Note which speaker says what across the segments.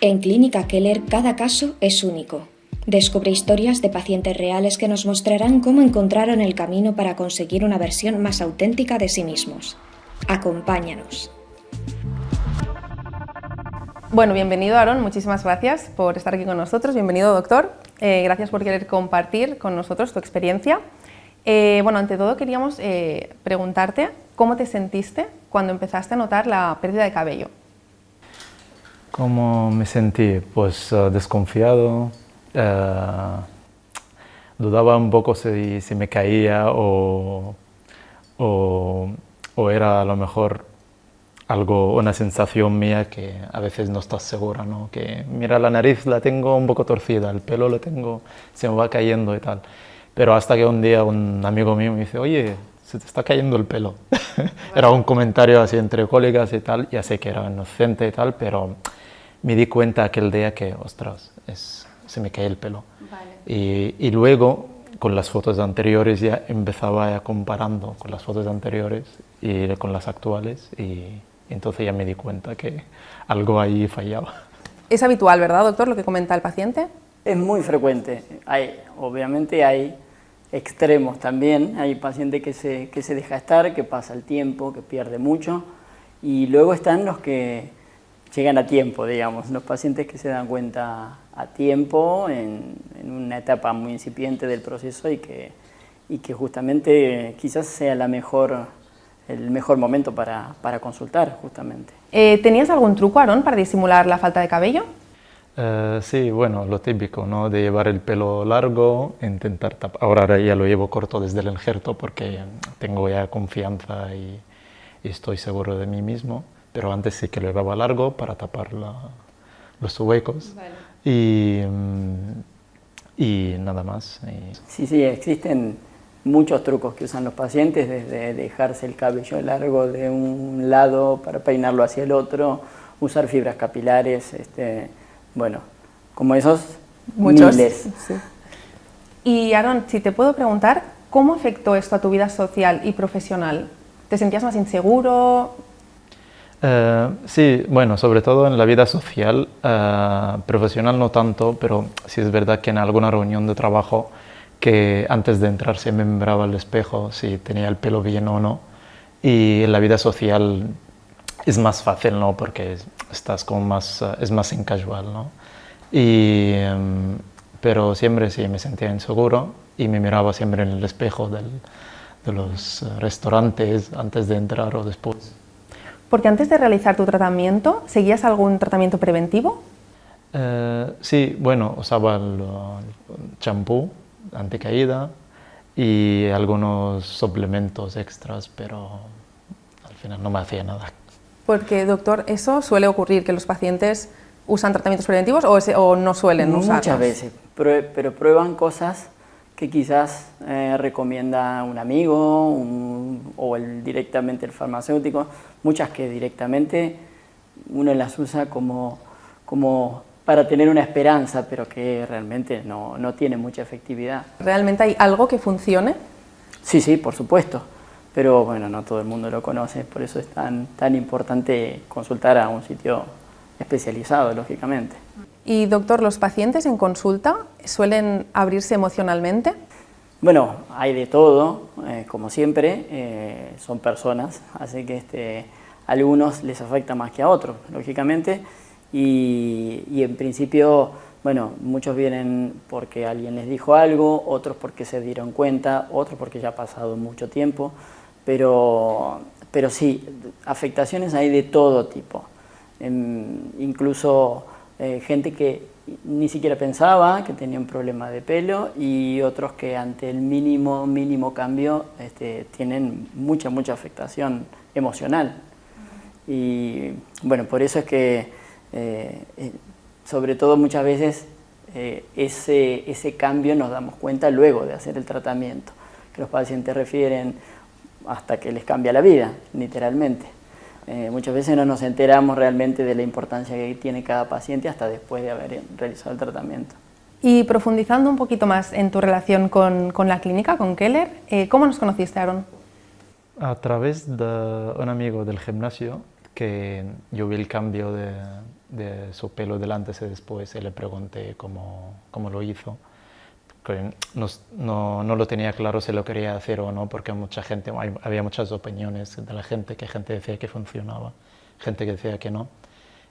Speaker 1: En Clínica Keller cada caso es único. Descubre historias de pacientes reales que nos mostrarán cómo encontraron el camino para conseguir una versión más auténtica de sí mismos. Acompáñanos.
Speaker 2: Bueno, bienvenido Aaron, muchísimas gracias por estar aquí con nosotros. Bienvenido doctor, gracias por querer compartir con nosotros tu experiencia. Bueno, ante todo queríamos preguntarte cómo te sentiste cuando empezaste a notar la pérdida de cabello.
Speaker 3: ¿Cómo me sentí? Pues desconfiado, dudaba un poco si me caía o era a lo mejor una sensación mía que a veces no estás segura, ¿no? Que mira, la nariz la tengo un poco torcida, el pelo se me va cayendo y tal. Pero hasta que un día un amigo mío me dice, oye, se te está cayendo el pelo. Era un comentario así entre colegas y tal, ya sé que era inocente y tal, pero me di cuenta aquel día que, ostras, se me cae el pelo. Vale. Y luego, con las fotos anteriores, ya empezaba comparando con las fotos anteriores y con las actuales, y entonces ya me di cuenta que algo ahí fallaba.
Speaker 2: Es habitual, ¿verdad, doctor, lo que comenta el paciente?
Speaker 4: Es muy frecuente. Obviamente hay extremos también. Hay pacientes que se deja estar, que pasa el tiempo, que pierde mucho, y luego están los que llegan a tiempo, digamos, los pacientes que se dan cuenta a tiempo en una etapa muy incipiente del proceso y que justamente quizás sea el mejor momento para consultar, justamente.
Speaker 2: ¿Tenías algún truco, Aaron, para disimular la falta de cabello?
Speaker 3: Sí, bueno, lo típico, ¿no? De llevar el pelo largo, intentar tapar. Ahora ya lo llevo corto desde el injerto porque tengo ya confianza y estoy seguro de mí mismo. Pero antes sí que lo llevaba largo para tapar los huecos. Vale. Y nada más.
Speaker 4: Sí, existen muchos trucos que usan los pacientes, desde dejarse el cabello largo de un lado para peinarlo hacia el otro, usar fibras capilares, bueno, como esos
Speaker 2: muchos.
Speaker 4: Miles.
Speaker 2: Sí. Y Aaron, si te puedo preguntar, ¿cómo afectó esto a tu vida social y profesional? ¿Te sentías más inseguro?
Speaker 3: Sí, bueno, sobre todo en la vida social, profesional no tanto, pero sí es verdad que en alguna reunión de trabajo que antes de entrar se me miraba al espejo si tenía el pelo bien o no, y en la vida social es más fácil, ¿no? Porque estás es más en casual, ¿no? Pero siempre sí me sentía inseguro y me miraba siempre en el espejo de los restaurantes antes de entrar o después.
Speaker 2: Porque antes de realizar tu tratamiento, ¿seguías algún tratamiento preventivo?
Speaker 3: Sí, bueno, usaba el champú anticaída y algunos suplementos extras, pero al final no me hacía nada.
Speaker 2: Porque, doctor, ¿eso suele ocurrir, que los pacientes usan tratamientos preventivos o no suelen usarlos?
Speaker 4: Muchas veces, pero prueban cosas que quizás recomienda un amigo o directamente el farmacéutico, muchas que directamente uno las usa como para tener una esperanza, pero que realmente no tiene mucha efectividad.
Speaker 2: ¿Realmente hay algo que funcione?
Speaker 4: Sí, por supuesto, pero bueno, no todo el mundo lo conoce, por eso es tan importante consultar a un sitio especializado, lógicamente.
Speaker 2: Y doctor, ¿los pacientes en consulta suelen abrirse emocionalmente?
Speaker 4: Bueno, hay de todo, como siempre, son personas, así que a algunos les afecta más que a otros, lógicamente, y en principio, bueno, muchos vienen porque alguien les dijo algo, otros porque se dieron cuenta, otros porque ya ha pasado mucho tiempo, pero sí, afectaciones hay de todo tipo, incluso gente que ni siquiera pensaba que tenía un problema de pelo y otros que ante el mínimo cambio tienen mucha afectación emocional. Y bueno, por eso es que sobre todo muchas veces ese cambio nos damos cuenta luego de hacer el tratamiento, que los pacientes refieren hasta que les cambia la vida, literalmente. Muchas veces no nos enteramos realmente de la importancia que tiene cada paciente hasta después de haber realizado el tratamiento.
Speaker 2: Y profundizando un poquito más en tu relación con la clínica, con Keller, ¿cómo nos conociste, Aaron?
Speaker 3: A través de un amigo del gimnasio, que yo vi el cambio de su pelo del antes y después y le pregunté cómo lo hizo. No lo tenía claro si lo quería hacer o no, porque había muchas opiniones de la gente, que gente decía que funcionaba, gente que decía que no,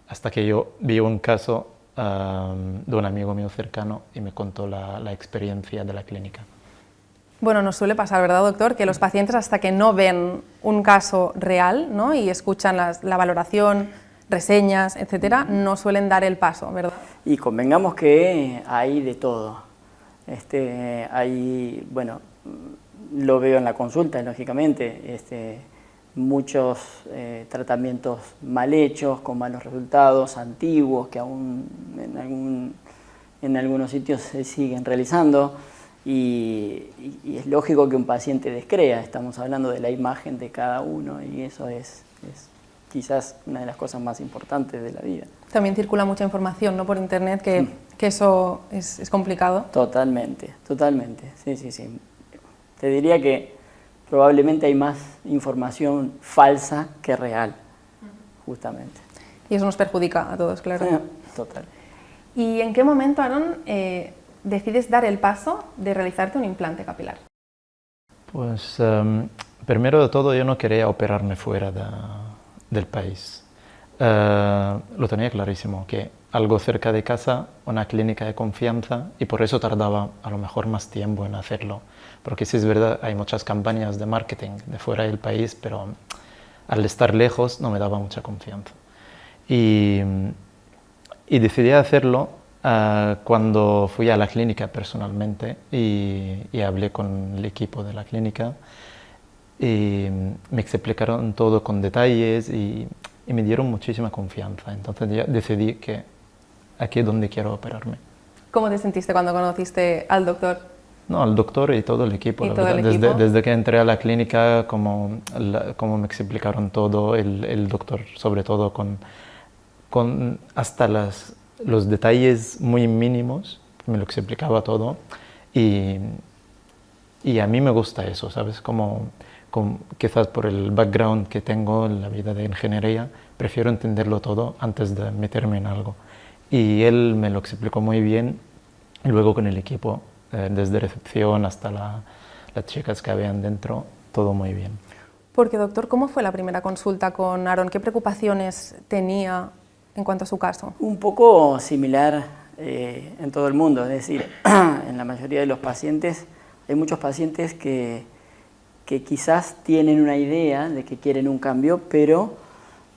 Speaker 3: hasta que yo vi un caso de un amigo mío cercano y me contó la experiencia de la clínica.
Speaker 2: Bueno, nos suele pasar, ¿verdad, doctor?, que los pacientes hasta que no ven un caso real, ¿no?, y escuchan la valoración, reseñas, etcétera, no suelen dar el paso, ¿verdad?
Speaker 4: Y convengamos que hay de todo. Bueno, lo veo en la consulta, lógicamente, muchos tratamientos mal hechos, con malos resultados, antiguos, que aún en algunos sitios se siguen realizando. Y es lógico que un paciente descrea, estamos hablando de la imagen de cada uno y eso es quizás una de las cosas más importantes de la vida.
Speaker 2: También circula mucha información, ¿no?, por internet, que eso es complicado.
Speaker 4: Totalmente, sí. Te diría que probablemente hay más información falsa que real, justamente.
Speaker 2: Y eso nos perjudica a todos, claro.
Speaker 4: Total.
Speaker 2: ¿Y en qué momento, Aaron, decides dar el paso de realizarte un implante capilar?
Speaker 3: Pues primero de todo yo no quería operarme fuera del país. Lo tenía clarísimo, que algo cerca de casa, una clínica de confianza, y por eso tardaba a lo mejor más tiempo en hacerlo. Porque sí es verdad, hay muchas campañas de marketing de fuera del país, pero al estar lejos no me daba mucha confianza. Y decidí hacerlo cuando fui a la clínica personalmente y hablé con el equipo de la clínica y me explicaron todo con detalles y me dieron muchísima confianza. Entonces ya decidí que aquí es donde quiero operarme.
Speaker 2: ¿Cómo te sentiste cuando conociste al doctor?
Speaker 3: No, al doctor y todo el equipo. Desde que entré a la clínica, como me explicaron todo, el doctor sobre todo con hasta los detalles muy mínimos, me lo explicaba todo y a mí me gusta eso, ¿sabes? Quizás por el background que tengo en la vida de ingeniería, prefiero entenderlo todo antes de meterme en algo. Y él me lo explicó muy bien y luego con el equipo, desde recepción hasta las chicas que habían dentro, todo muy bien.
Speaker 2: Porque, doctor, ¿cómo fue la primera consulta con Aaron? ¿Qué preocupaciones tenía en cuanto a su caso?
Speaker 4: Un poco similar en todo el mundo, es decir, en la mayoría de los pacientes, hay muchos pacientes que quizás tienen una idea de que quieren un cambio, pero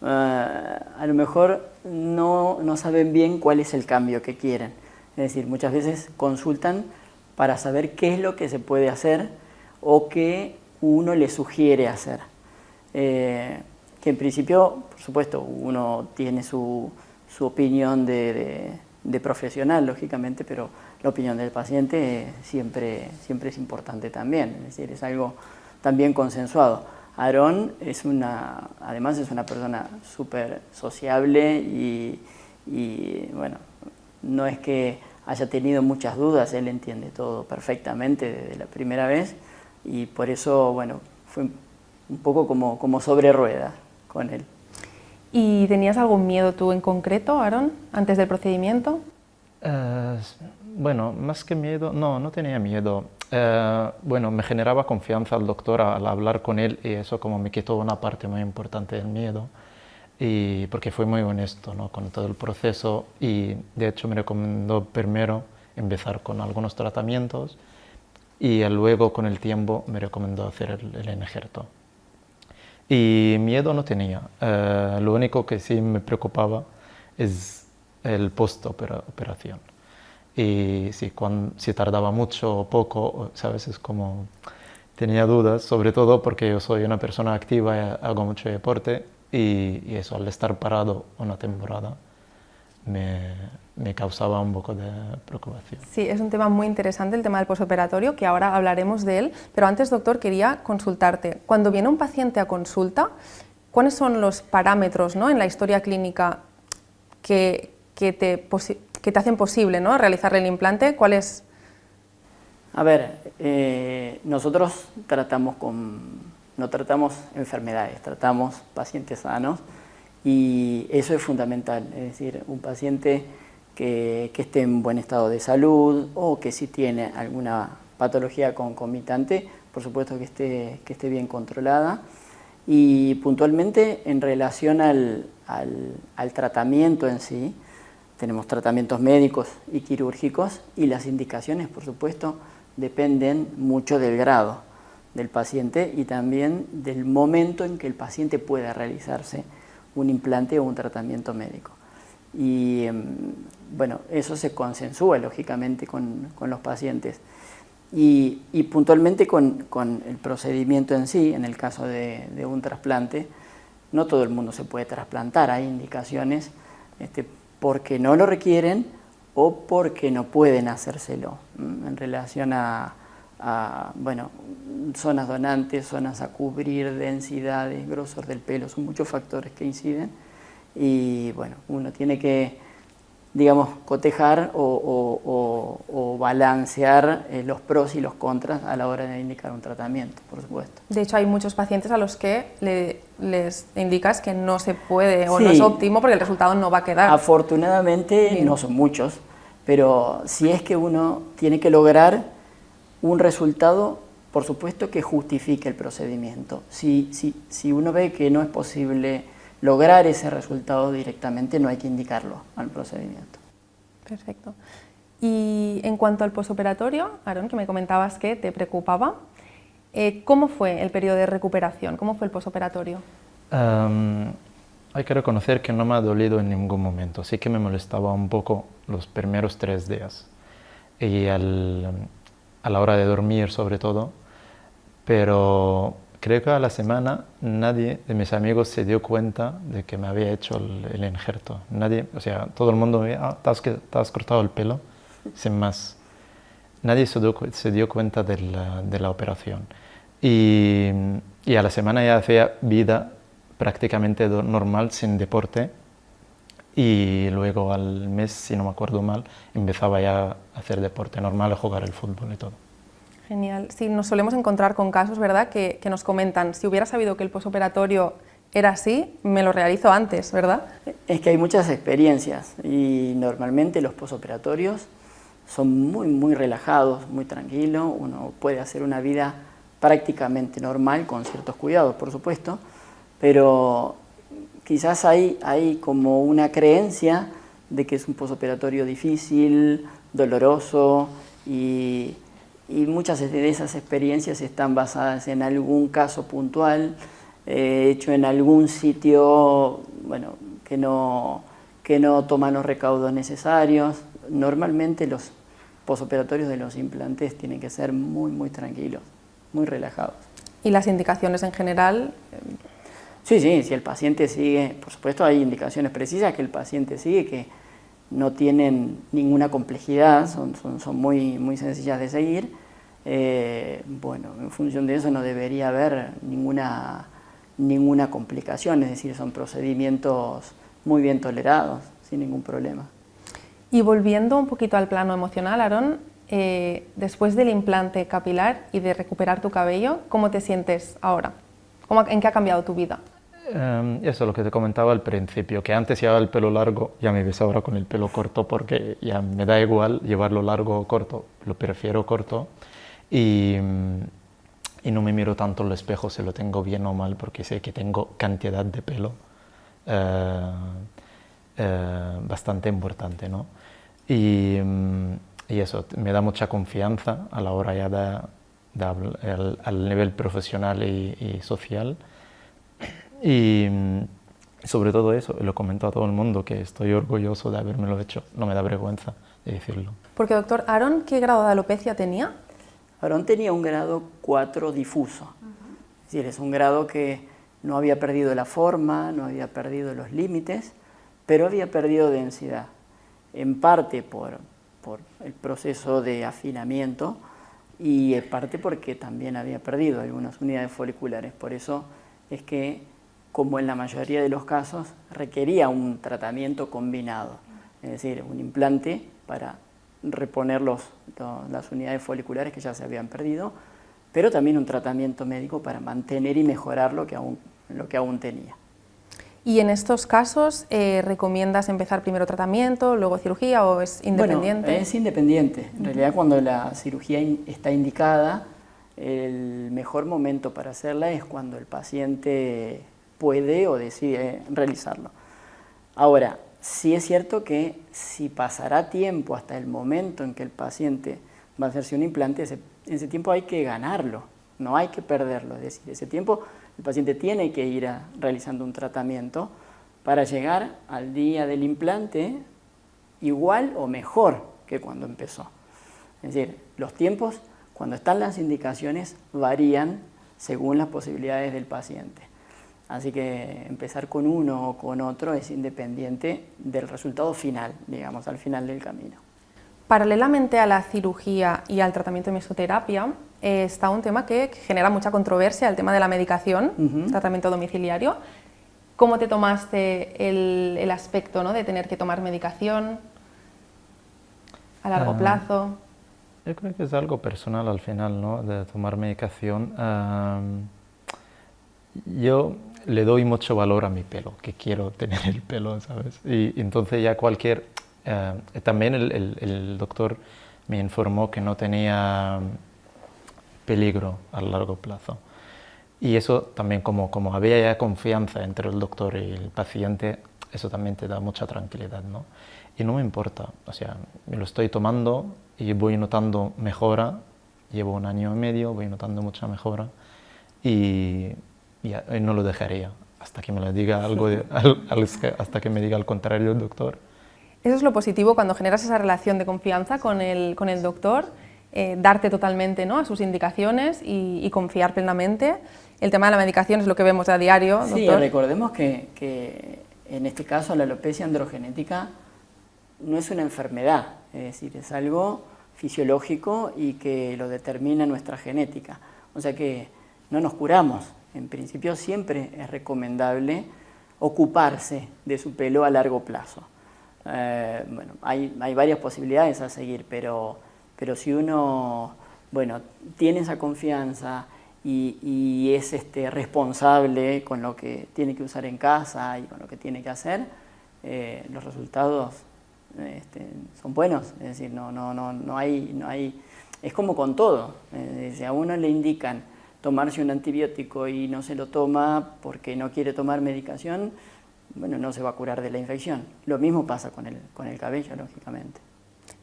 Speaker 4: a lo mejor no saben bien cuál es el cambio que quieren. Es decir, muchas veces consultan para saber qué es lo que se puede hacer o qué uno le sugiere hacer. Que en principio, por supuesto, uno tiene su opinión de profesional, lógicamente, pero la opinión del paciente siempre es importante también, es decir, es algo también consensuado. Aaron además es una persona súper sociable y bueno, no es que haya tenido muchas dudas, él entiende todo perfectamente desde la primera vez y por eso, bueno, fue un poco como sobre ruedas con él.
Speaker 2: ¿Y tenías algún miedo tú en concreto, Aaron, antes del procedimiento?
Speaker 3: Bueno, más que miedo, no tenía miedo. Bueno, me generaba confianza al doctor al hablar con él y eso como me quitó una parte muy importante del miedo. Y porque fue muy honesto, ¿no?, con todo el proceso y de hecho me recomendó primero empezar con algunos tratamientos y luego con el tiempo me recomendó hacer el injerto. Y miedo no tenía, lo único que sí me preocupaba es el post-operación. Y sí, si tardaba mucho o poco, ¿sabes? Es como tenía dudas, sobre todo porque yo soy una persona activa y hago mucho deporte y eso, al estar parado una temporada, me causaba un poco de preocupación.
Speaker 2: Sí, es un tema muy interesante el tema del posoperatorio, que ahora hablaremos de él, pero antes, doctor, quería consultarte. Cuando viene un paciente a consulta, ¿cuáles son los parámetros, ¿no?, en la historia clínica que te hacen posible, ¿no?, realizarle el implante? ¿Cuál es?
Speaker 4: A ver, nosotros no tratamos enfermedades, tratamos pacientes sanos Y eso es fundamental, es decir, un paciente que esté en buen estado de salud o que si tiene alguna patología concomitante, por supuesto que esté bien controlada. Y puntualmente en relación al tratamiento en sí, tenemos tratamientos médicos y quirúrgicos y las indicaciones, por supuesto, dependen mucho del grado del paciente y también del momento en que el paciente pueda realizarse un implante o un tratamiento médico. Y bueno, eso se consensúa lógicamente con los pacientes. Y puntualmente con el procedimiento en sí, en el caso de un trasplante, no todo el mundo se puede trasplantar, hay indicaciones porque no lo requieren o porque no pueden hacérselo en relación a bueno, zonas donantes, zonas a cubrir, densidades, grosor del pelo, son muchos factores que inciden y bueno, uno tiene que, digamos, cotejar o balancear los pros y los contras a la hora de indicar un tratamiento, por supuesto.
Speaker 2: De hecho, hay muchos pacientes a los que les indicas que no se puede o
Speaker 4: sí,
Speaker 2: no es óptimo porque el resultado no va a quedar.
Speaker 4: Afortunadamente bien. No son muchos, pero si es que uno tiene que lograr un resultado, por supuesto que justifique el procedimiento. Si uno ve que no es posible lograr ese resultado directamente, no hay que indicarlo al procedimiento.
Speaker 2: Perfecto. Y en cuanto al posoperatorio, Aarón, que me comentabas que te preocupaba, ¿cómo fue el periodo de recuperación? ¿Cómo fue el posoperatorio?
Speaker 3: Hay que reconocer que no me ha dolido en ningún momento. Sí que me molestaba un poco los primeros 3 días. Y a la hora de dormir sobre todo, pero creo que a la semana nadie de mis amigos se dio cuenta de que me había hecho el injerto. Nadie, o sea, todo el mundo me te has cortado el pelo, sin más. Nadie se dio cuenta de la operación. Y a la semana ya hacía vida prácticamente normal, sin deporte. Y luego al mes, si no me acuerdo mal, empezaba ya a hacer deporte normal, a jugar el fútbol y todo.
Speaker 2: Genial. Sí, nos solemos encontrar con casos, ¿verdad?, que nos comentan, si hubiera sabido que el posoperatorio era así, me lo realizo antes, ¿verdad?
Speaker 4: Es que hay muchas experiencias y normalmente los posoperatorios son muy relajados, muy tranquilos, uno puede hacer una vida prácticamente normal con ciertos cuidados, por supuesto, pero quizás hay como una creencia de que es un posoperatorio difícil, doloroso y muchas de esas experiencias están basadas en algún caso puntual, hecho en algún sitio, bueno, que no toma los recaudos necesarios. Normalmente los posoperatorios de los implantes tienen que ser muy tranquilos, muy relajados.
Speaker 2: ¿Y las indicaciones en general?
Speaker 4: Sí, si el paciente sigue, por supuesto hay indicaciones precisas que el paciente sigue, que no tienen ninguna complejidad, son muy sencillas de seguir. Bueno, en función de eso no debería haber ninguna complicación, es decir, son procedimientos muy bien tolerados, sin ningún problema.
Speaker 2: Y volviendo un poquito al plano emocional, Aarón, después del implante capilar y de recuperar tu cabello, ¿cómo te sientes ahora? ¿En qué ha cambiado tu vida?
Speaker 3: Eso es lo que te comentaba al principio, que antes llevaba el pelo largo, ya me ves ahora con el pelo corto porque ya me da igual llevarlo largo o corto, lo prefiero corto y no me miro tanto el espejo si lo tengo bien o mal porque sé que tengo cantidad de pelo bastante importante, ¿no? Y eso me da mucha confianza a la hora ya al nivel profesional y social. Y sobre todo eso, lo comento a todo el mundo, que estoy orgulloso de habérmelo hecho, no me da vergüenza de decirlo.
Speaker 2: Porque, doctor, Aarón, ¿qué grado de alopecia tenía?
Speaker 4: Aarón tenía un grado 4 difuso, es decir, es un grado que no había perdido la forma, no había perdido los límites, pero había perdido densidad, en parte por el proceso de afinamiento y en parte porque también había perdido algunas unidades foliculares, por eso es que, como en la mayoría de los casos, requería un tratamiento combinado, es decir, un implante para reponer las unidades foliculares que ya se habían perdido, pero también un tratamiento médico para mantener y mejorar lo que aún tenía.
Speaker 2: ¿Y en estos casos recomiendas empezar primero tratamiento, luego cirugía o es independiente?
Speaker 4: Bueno, es independiente. En realidad cuando la cirugía está indicada, el mejor momento para hacerla es cuando el paciente puede o decide realizarlo. Ahora, sí es cierto que si pasará tiempo hasta el momento en que el paciente va a hacerse un implante, ese tiempo hay que ganarlo, no hay que perderlo. Es decir, ese tiempo el paciente tiene que ir realizando un tratamiento para llegar al día del implante igual o mejor que cuando empezó. Es decir, los tiempos, cuando están las indicaciones, varían según las posibilidades del paciente. Así que empezar con uno o con otro es independiente del resultado final, digamos, al final del camino.
Speaker 2: Paralelamente a la cirugía y al tratamiento de mesoterapia, está un tema que genera mucha controversia, el tema de la medicación, tratamiento domiciliario. ¿Cómo te tomaste el aspecto, ¿no?, de tener que tomar medicación a largo plazo?
Speaker 3: Yo creo que es algo personal al final, ¿no?, de tomar medicación. Yo le doy mucho valor a mi pelo, que quiero tener el pelo, ¿sabes? Y entonces ya también el doctor me informó que no tenía peligro a largo plazo. Y eso también, como había ya confianza entre el doctor y el paciente, eso también te da mucha tranquilidad, ¿no? Y no me importa, o sea, me lo estoy tomando y voy notando mejora, llevo 1 año y medio, voy notando mucha mejora y no lo dejaría hasta que me lo diga algo, hasta que me diga al contrario el doctor.
Speaker 2: Eso es lo positivo cuando generas esa relación de confianza con el doctor, darte totalmente, ¿no?, a sus indicaciones y confiar plenamente. El tema de la medicación es lo que vemos a diario, doctor.
Speaker 4: Sí, recordemos que en este caso la alopecia androgenética no es una enfermedad, es decir, es algo fisiológico y que lo determina nuestra genética. O sea que no nos curamos. En principio siempre es recomendable ocuparse de su pelo a largo plazo. Bueno, hay varias posibilidades a seguir, pero si uno, bueno, tiene esa confianza y es responsable con lo que tiene que usar en casa y con lo que tiene que hacer, los resultados son buenos. Es decir, no hay, es como con todo. Si a uno le indican tomarse un antibiótico y no se lo toma porque no quiere tomar medicación, bueno, no se va a curar de la infección. Lo mismo pasa con el cabello, lógicamente.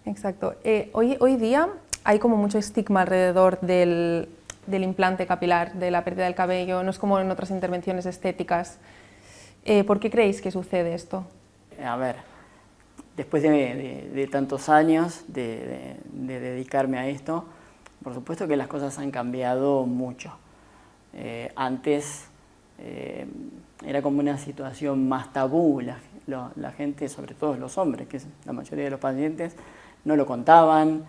Speaker 2: Exacto. Hoy día hay como mucho estigma alrededor del implante capilar, de la pérdida del cabello, no es como en otras intervenciones estéticas. ¿Por qué creéis que sucede esto?
Speaker 4: A ver, después de tantos años de dedicarme a esto, por supuesto que las cosas han cambiado mucho. Antes era como una situación más tabú, la gente, sobre todo los hombres, que es la mayoría de los pacientes, no lo contaban,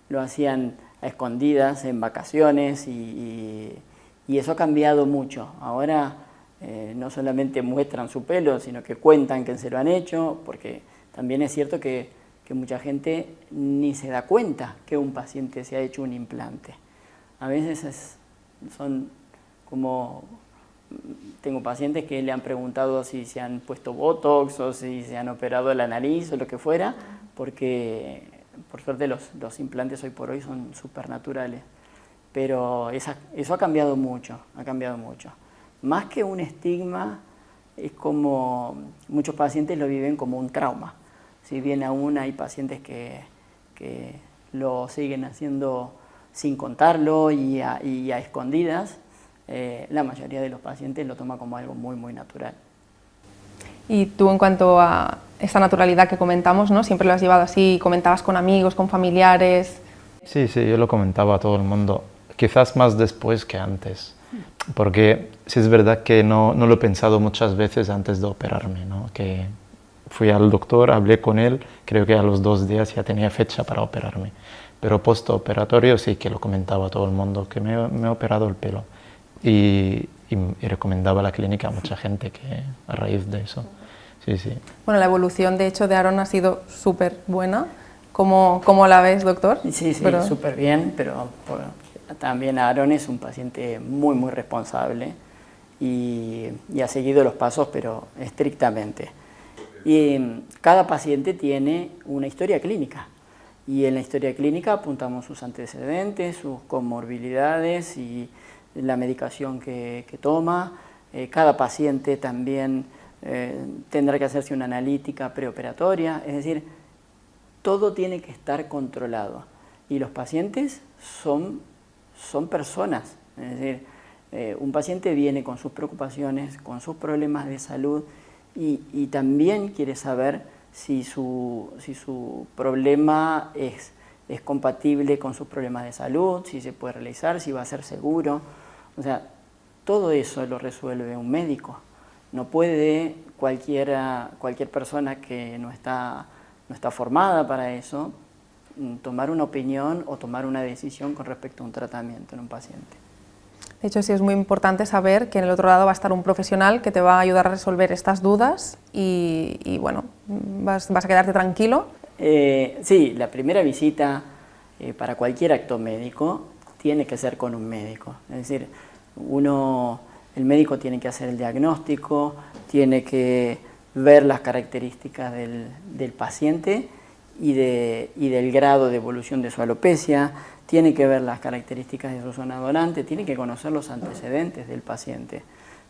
Speaker 4: lo hacían a escondidas en vacaciones y eso ha cambiado mucho. Ahora no solamente muestran su pelo, sino que cuentan que se lo han hecho, porque también es cierto que mucha gente ni se da cuenta que un paciente se ha hecho un implante. A veces son como... Tengo pacientes que le han preguntado si se han puesto botox o si se han operado la nariz o lo que fuera, porque por suerte los implantes hoy por hoy son súper naturales. Pero eso ha cambiado mucho, Más que un estigma, es como muchos pacientes lo viven como un trauma. Si bien aún hay pacientes que lo siguen haciendo sin contarlo y a escondidas, la mayoría de los pacientes lo toma como algo muy, muy natural.
Speaker 2: Y tú, en cuanto a esa naturalidad que comentamos, ¿no?, siempre lo has llevado así, comentabas con amigos, con familiares.
Speaker 3: Sí, yo lo comentaba a todo el mundo, quizás más después que antes, porque sí es verdad que no lo he pensado muchas veces antes de operarme, ¿no? Que fui al doctor, hablé con él, creo que a los 2 días ya tenía fecha para operarme, pero postoperatorio sí que lo comentaba a todo el mundo, que me he operado el pelo. Y recomendaba la clínica a mucha gente que a raíz de eso. Sí.
Speaker 2: Bueno, la evolución de hecho de Aaron ha sido súper buena. ¿Cómo la ves, doctor?
Speaker 4: Sí, súper bien, pero también Aaron es un paciente muy, muy responsable y ha seguido los pasos, pero estrictamente. Y cada paciente tiene una historia clínica, y en la historia clínica apuntamos sus antecedentes, sus comorbilidades y la medicación que toma. Cada paciente también tendrá que hacerse una analítica preoperatoria, es decir, todo tiene que estar controlado. Y los pacientes son personas, es decir, un paciente viene con sus preocupaciones, con sus problemas de salud y también quiere saber si su problema es compatible con sus problemas de salud, si se puede realizar, si va a ser seguro. O sea, todo eso lo resuelve un médico. No puede cualquier persona que no está formada para eso tomar una opinión o tomar una decisión con respecto a un tratamiento en un paciente.
Speaker 2: De hecho, sí es muy importante saber que en el otro lado va a estar un profesional que te va a ayudar a resolver estas dudas y bueno, vas a quedarte tranquilo.
Speaker 4: Sí, la primera visita para cualquier acto médico tiene que ser con un médico. Es decir, el médico tiene que hacer el diagnóstico, tiene que ver las características del paciente y del grado de evolución de su alopecia, tiene que ver las características de su zona donante, tiene que conocer los antecedentes del paciente.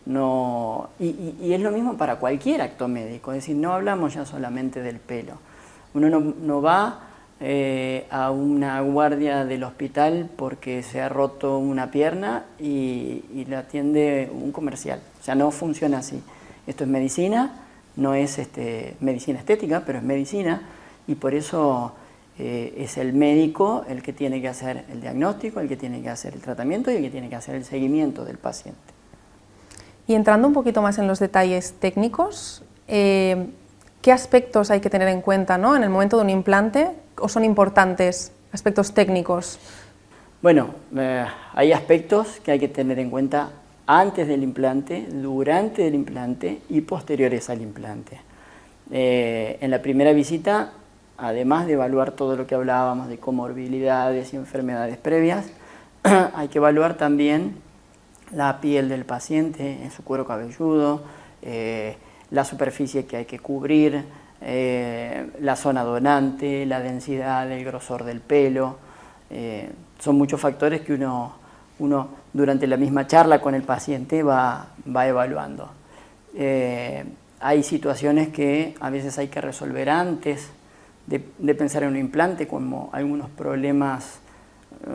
Speaker 4: Y es lo mismo para cualquier acto médico, es decir, no hablamos ya solamente del pelo. Uno no va a una guardia del hospital porque se ha roto una pierna y le atiende un comercial. O sea, no funciona así. Esto es medicina, no es medicina estética, pero es medicina, y por eso es el médico el que tiene que hacer el diagnóstico, el que tiene que hacer el tratamiento y el que tiene que hacer el seguimiento del paciente.
Speaker 2: Y entrando un poquito más en los detalles técnicos, ¿qué aspectos hay que tener en cuenta, ¿no?, en el momento de un implante, o son importantes aspectos técnicos?
Speaker 4: Bueno, hay aspectos que hay que tener en cuenta antes del implante, durante el implante y posteriores al implante. En la primera visita, además de evaluar todo lo que hablábamos de comorbilidades y enfermedades previas, hay que evaluar también la piel del paciente, en su cuero cabelludo, la superficie que hay que cubrir, la zona donante, la densidad, el grosor del pelo. Son muchos factores que uno durante la misma charla con el paciente va evaluando. Hay situaciones que a veces hay que resolver antes de pensar en un implante, como algunos problemas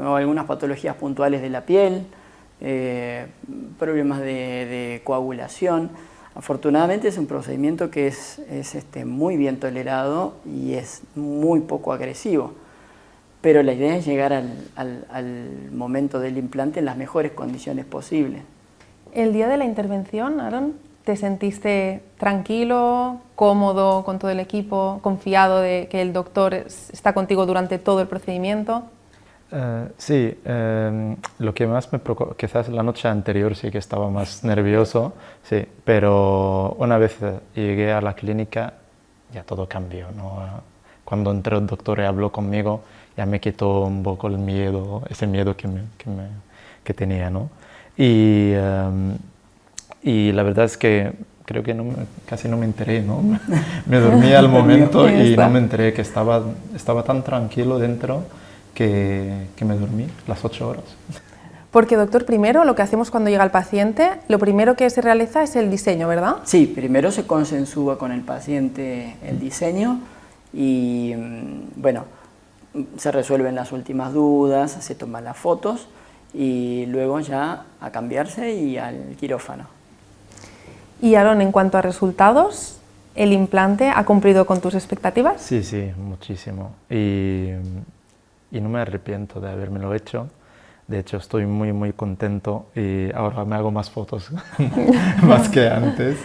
Speaker 4: o algunas patologías puntuales de la piel, problemas de coagulación. Afortunadamente es un procedimiento que es muy bien tolerado y es muy poco agresivo, pero la idea es llegar al momento del implante en las mejores condiciones posibles.
Speaker 2: El día de la intervención, Aaron, ¿te sentiste tranquilo, cómodo con todo el equipo, confiado de que el doctor está contigo durante todo el procedimiento?
Speaker 3: Sí, lo que más me preocupó, quizás la noche anterior sí que estaba más nervioso, sí, pero una vez llegué a la clínica ya todo cambió, ¿no? Cuando entró el doctor y habló conmigo ya me quitó un poco el miedo, ese miedo que tenía, ¿no? Y la verdad es que creo que casi no me enteré, ¿no? Me dormí al momento y no me enteré, que estaba tan tranquilo dentro que me dormí las 8 horas.
Speaker 2: Porque, doctor, primero lo que hacemos cuando llega el paciente, lo primero que se realiza es el diseño, ¿verdad?
Speaker 4: Sí, primero se consensúa con el paciente el diseño y, bueno, se resuelven las últimas dudas, se toman las fotos y luego ya a cambiarse y al quirófano.
Speaker 2: Y Aaron, en cuanto a resultados, ¿el implante ha cumplido con tus expectativas?
Speaker 3: Sí, sí, muchísimo. Y no me arrepiento de habérmelo hecho. De hecho, estoy muy, muy contento y ahora me hago más fotos más que antes.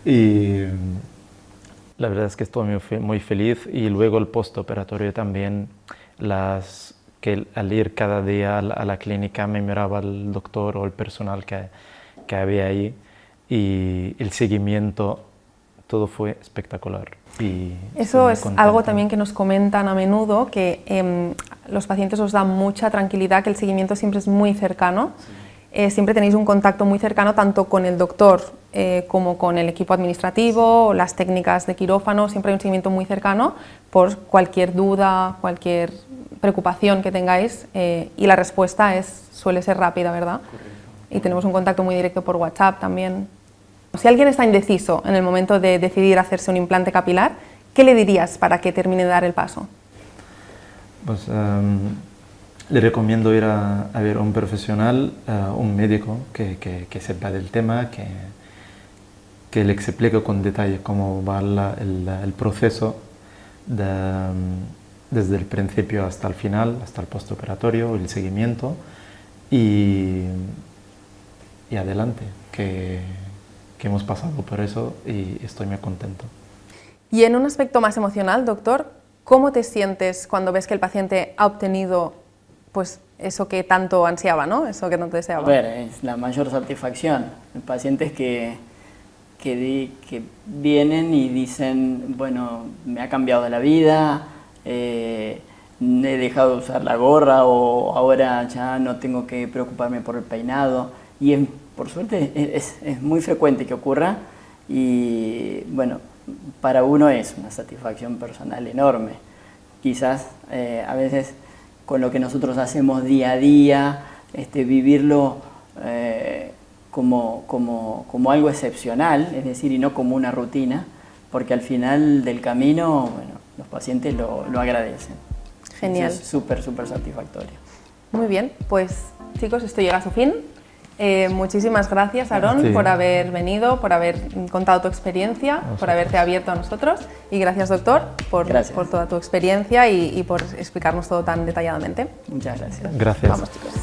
Speaker 3: Y la verdad es que estoy muy feliz. Y luego el postoperatorio también, que al ir cada día a la clínica me miraba el doctor o el personal que había ahí. Y el seguimiento, todo fue espectacular. Y
Speaker 2: eso es algo también que nos comentan a menudo, que los pacientes os dan mucha tranquilidad, que el seguimiento siempre es muy cercano. Sí. siempre tenéis un contacto muy cercano tanto con el doctor como con el equipo administrativo, las técnicas de quirófano, siempre hay un seguimiento muy cercano por cualquier duda, cualquier preocupación que tengáis y la respuesta suele ser rápida, ¿verdad?
Speaker 4: Correcto.
Speaker 2: Y tenemos un contacto muy directo por WhatsApp también. Si alguien está indeciso en el momento de decidir hacerse un implante capilar, ¿qué le dirías para que termine de dar el paso?
Speaker 3: Pues le recomiendo ir a ver a un profesional, un médico que sepa del tema, que le explique con detalle cómo va el proceso desde el principio hasta el final, hasta el postoperatorio, el seguimiento y adelante, que hemos pasado por eso y estoy muy contento.
Speaker 2: Y en un aspecto más emocional, doctor, ¿cómo te sientes cuando ves que el paciente ha obtenido pues, eso que tanto ansiaba, ¿no? Eso que tanto deseaba?
Speaker 4: A ver, es la mayor satisfacción. Pacientes que vienen y dicen, bueno, me ha cambiado la vida, he dejado de usar la gorra o ahora ya no tengo que preocuparme por el peinado. Y por suerte es muy frecuente que ocurra y bueno, para uno es una satisfacción personal enorme. Quizás a veces con lo que nosotros hacemos día a día, vivirlo como algo excepcional, es decir, y no como una rutina, porque al final del camino, bueno, los pacientes lo agradecen.
Speaker 2: Genial.
Speaker 4: Es súper satisfactorio.
Speaker 2: Muy bien, pues chicos, esto llega a su fin. Muchísimas gracias, Aarón,
Speaker 3: Sí.
Speaker 2: por haber venido, por haber contado tu experiencia, por haberte abierto a nosotros. Y gracias, doctor, por toda tu experiencia y por explicarnos todo tan detalladamente.
Speaker 4: Muchas gracias.
Speaker 3: Gracias.
Speaker 2: Vamos, chicos.